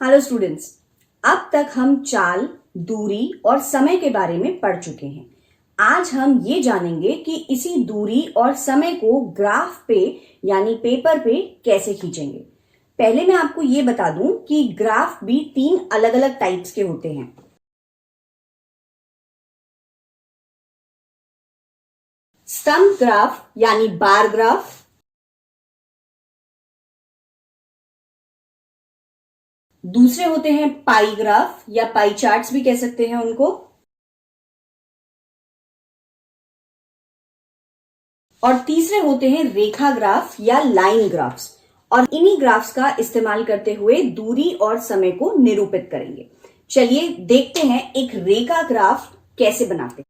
Hello students, अब तक हम चाल, दूरी और समय के बारे में पढ़ चुके हैं। आज हम ये जानेंगे कि इसी दूरी और समय को ग्राफ पे यानी पेपर पे कैसे खींचेंगे। पहले मैं आपको ये बता दूं कि ग्राफ भी 3 अलग अलग टाइप्स के होते हैं। स्तंभ ग्राफ यानी बार ग्राफ, दूसरे होते हैं पाई ग्राफ या पाई चार्ट्स भी कह सकते हैं उनको, और तीसरे होते हैं रेखा ग्राफ या लाइन ग्राफ्स। और इन्हीं ग्राफ्स का इस्तेमाल करते हुए दूरी और समय को निरूपित करेंगे। चलिए देखते हैं एक रेखा ग्राफ कैसे बनाते हैं।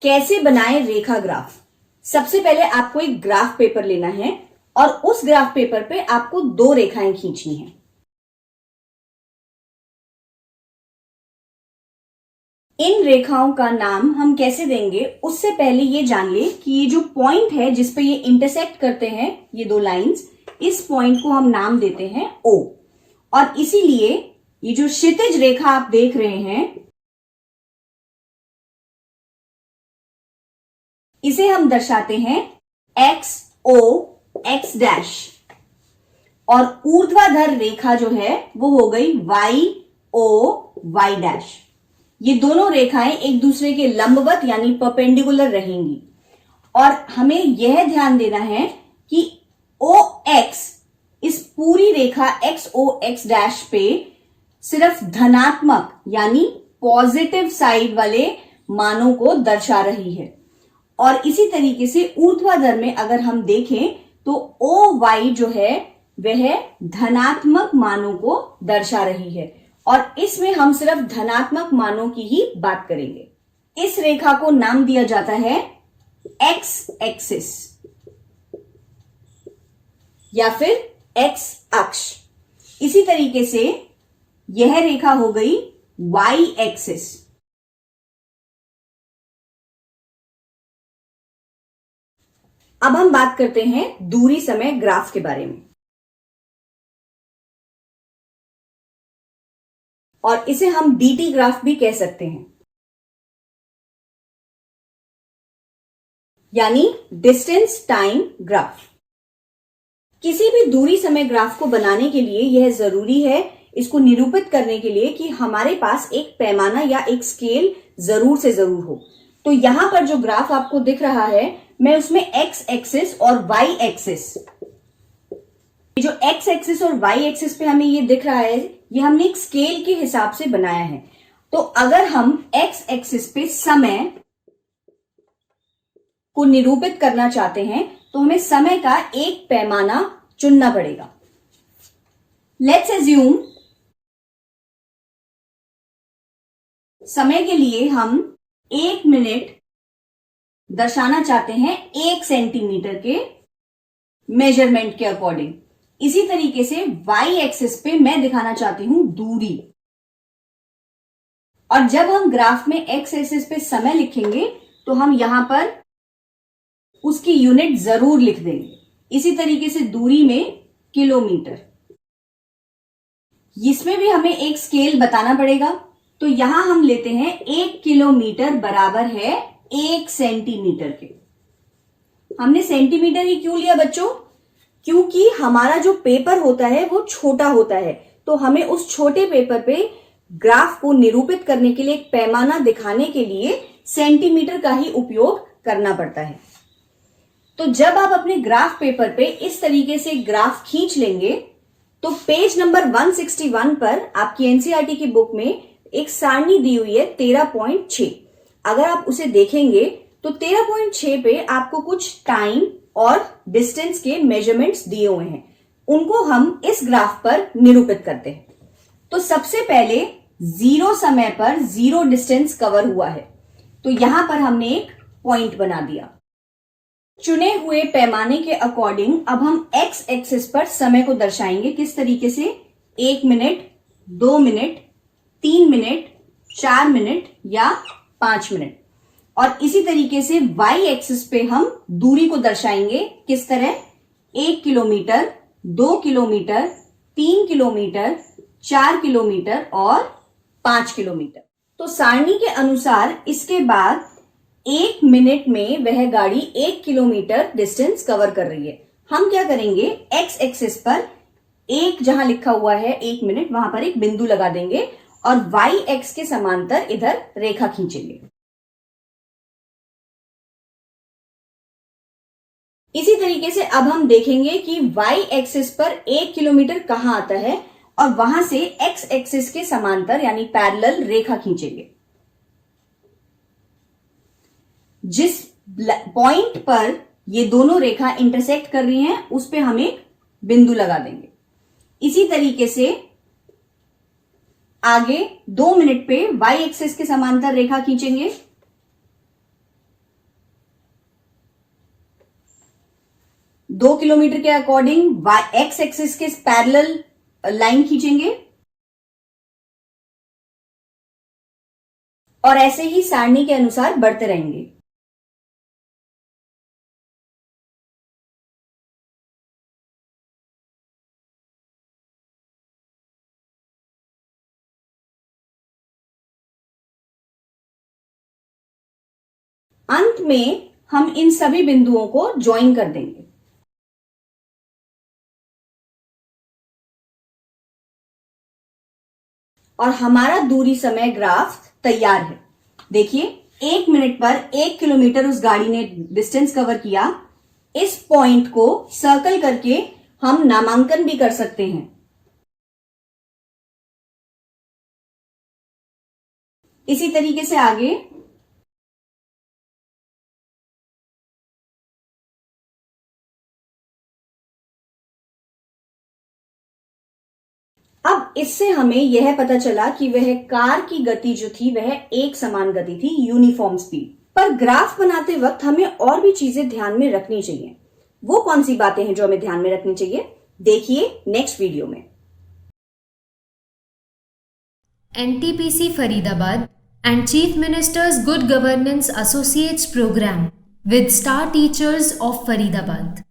कैसे बनाएं रेखा ग्राफ। सबसे पहले आपको एक ग्राफ पेपर लेना है और उस ग्राफ पेपर पे आपको 2 रेखाएं खींचनी है। इन रेखाओं का नाम हम कैसे देंगे, उससे पहले ये जान ले कि ये जो पॉइंट है जिस पे ये इंटरसेक्ट करते हैं, ये 2 लाइंस, इस पॉइंट को हम नाम देते हैं O। और इसीलिए ये जो क्षितिज रेखा आप देख रहे हैं, इसे हम दर्शाते हैं XO X डैश, और ऊर्ध्वाधर रेखा जो है वो हो गई YO Y डैश। ये दोनों रेखाएं एक दूसरे के लंबवत यानी परपेंडिकुलर रहेंगी। और हमें यह ध्यान देना है कि OX, इस पूरी रेखा XOX डैश पे सिर्फ धनात्मक यानी पॉजिटिव साइड वाले मानों को दर्शा रही है। और इसी तरीके से ऊर्ध्वाधर में अगर हम देखें तो OY जो है वह धनात्मक मानों को दर्शा रही है, और इसमें हम सिर्फ धनात्मक मानों की ही बात करेंगे। इस रेखा को नाम दिया जाता है एक्स एक्सिस या फिर एक्स अक्ष। इसी तरीके से यह रेखा हो गई वाई एक्सिस। अब हम बात करते हैं दूरी समय ग्राफ के बारे में, और इसे हम DT ग्राफ भी कह सकते हैं, यानी डिस्टेंस टाइम ग्राफ। किसी भी दूरी समय ग्राफ को बनाने के लिए यह जरूरी है, इसको निरूपित करने के लिए, कि हमारे पास एक पैमाना या एक स्केल जरूर से जरूर हो। तो यहां पर जो ग्राफ आपको दिख रहा है, मैं उसमें एक्स एक्सिस और वाई एक्सिस, जो एक्स एक्सिस और वाई एक्सिस पे हमें ये दिख रहा है, ये हमने एक स्केल के हिसाब से बनाया है। तो अगर हम एक्स एक्सिस पे समय को निरूपित करना चाहते हैं तो हमें समय का एक पैमाना चुनना पड़ेगा। लेट्स एज्यूम समय के लिए हम 1 मिनट दर्शाना चाहते हैं 1 सेंटीमीटर के मेजरमेंट के अकॉर्डिंग। इसी तरीके से वाई एक्सिस पे मैं दिखाना चाहती हूं दूरी, और जब हम ग्राफ में एक्स एक्सिस पे समय लिखेंगे तो हम यहां पर उसकी यूनिट जरूर लिख देंगे। इसी तरीके से दूरी में किलोमीटर, इसमें भी हमें एक स्केल बताना पड़ेगा। तो यहां हम लेते हैं 1 किलोमीटर बराबर है 1 सेंटीमीटर के। हमने सेंटीमीटर ही क्यों लिया बच्चों? क्योंकि हमारा जो पेपर होता है वो छोटा होता है, तो हमें उस छोटे पेपर पे ग्राफ को निरूपित करने के लिए, एक पैमाना दिखाने के लिए सेंटीमीटर का ही उपयोग करना पड़ता है। तो जब आप अपने ग्राफ पेपर पे इस तरीके से ग्राफ खींच लेंगे तो पेज नंबर 161 पर आपकी एनसीईआरटी की बुक में एक सारणी दी हुई है 13.6। अगर आप उसे देखेंगे तो 13.6 पे आपको कुछ टाइम और डिस्टेंस के मेजरमेंट्स दिए हुए हैं, उनको हम इस ग्राफ पर निरूपित करते हैं। तो सबसे पहले 0 समय पर 0 डिस्टेंस कवर हुआ है, तो यहां पर हमने एक पॉइंट बना दिया। चुने हुए पैमाने के अकॉर्डिंग अब हम एक्स एक्सिस पर समय को दर्शाएंगे। किस तरीके से? 1 मिनट, 2 मिनट, 3 मिनट, 4 मिनट या 5 मिनट। और इसी तरीके से वाई एक्सिस पे हम दूरी को दर्शाएंगे। किस तरह? 1 किलोमीटर, 2 किलोमीटर, 3 किलोमीटर, 4 किलोमीटर और 5 किलोमीटर। तो सारणी के अनुसार इसके बाद 1 मिनट में वह गाड़ी 1 किलोमीटर डिस्टेंस कवर कर रही है। हम क्या करेंगे, एक्स एक्सिस पर एक जहां लिखा हुआ है 1 मिनट, वहां पर एक बिंदु लगा देंगे और वाई एक्स के समांतर इधर रेखा खींचेंगे। इसी तरीके से अब हम देखेंगे कि वाई एक्सिस पर 1 किलोमीटर कहां आता है और वहां से एक्स एक्सिस के समांतर यानी पैरेलल रेखा खींचेंगे। जिस पॉइंट पर ये दोनों रेखा इंटरसेक्ट कर रही हैं उस पे हम एक बिंदु लगा देंगे। इसी तरीके से आगे 2 मिनट पे वाई एक्सिस के समांतर रेखा खींचेंगे। दो किलोमीटर के अकॉर्डिंग एक्स एक्सिस के पैरेलल लाइन खींचेंगे और ऐसे ही सारणी के अनुसार बढ़ते रहेंगे। अंत में हम इन सभी बिंदुओं को ज्वाइन कर देंगे। और हमारा दूरी समय ग्राफ तैयार है। देखिए 1 मिनट पर 1 किलोमीटर उस गाड़ी ने डिस्टेंस कवर किया। इस पॉइंट को सर्कल करके हम नामांकन भी कर सकते हैं। इसी तरीके से आगे अब इससे हमें यह पता चला कि वह कार की गति जो थी वह एक समान गति थी, यूनिफॉर्म स्पीड। पर ग्राफ बनाते वक्त हमें और भी चीजें ध्यान में रखनी चाहिए। वो कौन सी बातें हैं जो हमें ध्यान में रखनी चाहिए, देखिए नेक्स्ट वीडियो में। NTPC Faridabad and Chief Minister's Good Governance Associates Program with Star Teachers of Faridabad.